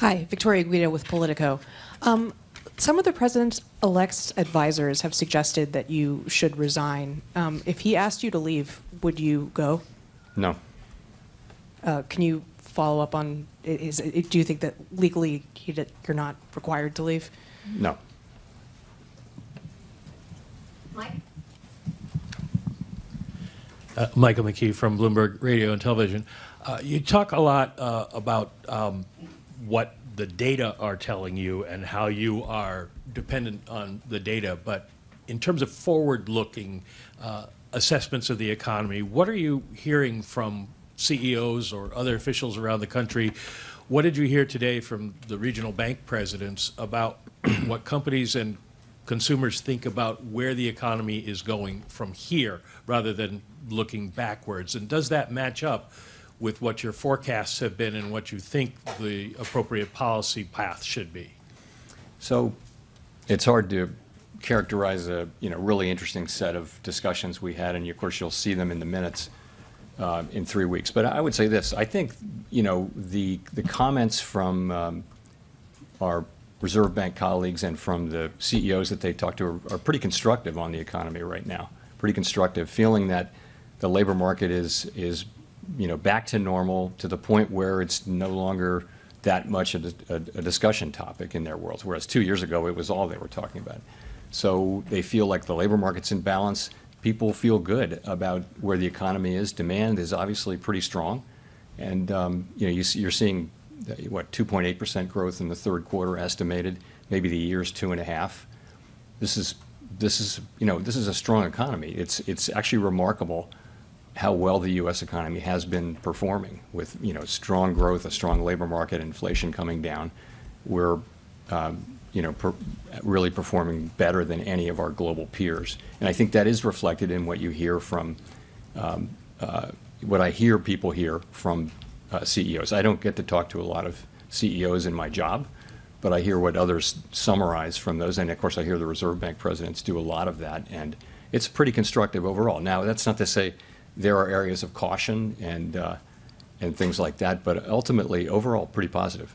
Hi, Victoria Guido with Politico. Some of the president-elect's advisors have suggested that you should resign. If he asked you to leave, would you go? No. Can you follow up on, do you think that legally you're not required to leave? No. Mike? Michael McKee from Bloomberg Radio and Television. You talk a lot about what the data are telling you and how you are dependent on the data, but in terms of forward-looking assessments of the economy, what are you hearing from CEOs or other officials around the country? What did you hear today from the regional bank presidents about what companies and consumers think about where the economy is going from here rather than looking backwards? And does that match up with what your forecasts have been and what you think the appropriate policy path should be? So it's hard to characterize a really interesting set of discussions we had, and of course you'll see them in the minutes in 3 weeks. But I would say this: I think the comments from our Reserve Bank colleagues and from the CEOs that they talk to are pretty constructive on the economy right now. Pretty constructive, feeling that the labor market is back to normal, to the point where it's no longer that much a discussion topic in their worlds, whereas 2 years ago it was all they were talking about. So they feel like the labor market's in balance. People feel good about where the economy is. Demand is obviously pretty strong, and you're seeing what 2.8% growth in the third quarter estimated. Maybe the year's 2.5%. This is a strong economy. It's actually remarkable how well the U.S. economy has been performing with strong growth, a strong labor market, inflation coming down. We're really performing better than any of our global peers, and I think that is reflected in what you hear from what I hear people hear from CEOs. I don't get to talk to a lot of CEOs in my job, but I hear what others summarize from those, and of course I hear the Reserve Bank presidents do a lot of that, and it's pretty constructive overall. Now, that's not to say there are areas of caution and things like that, but ultimately, overall, pretty positive.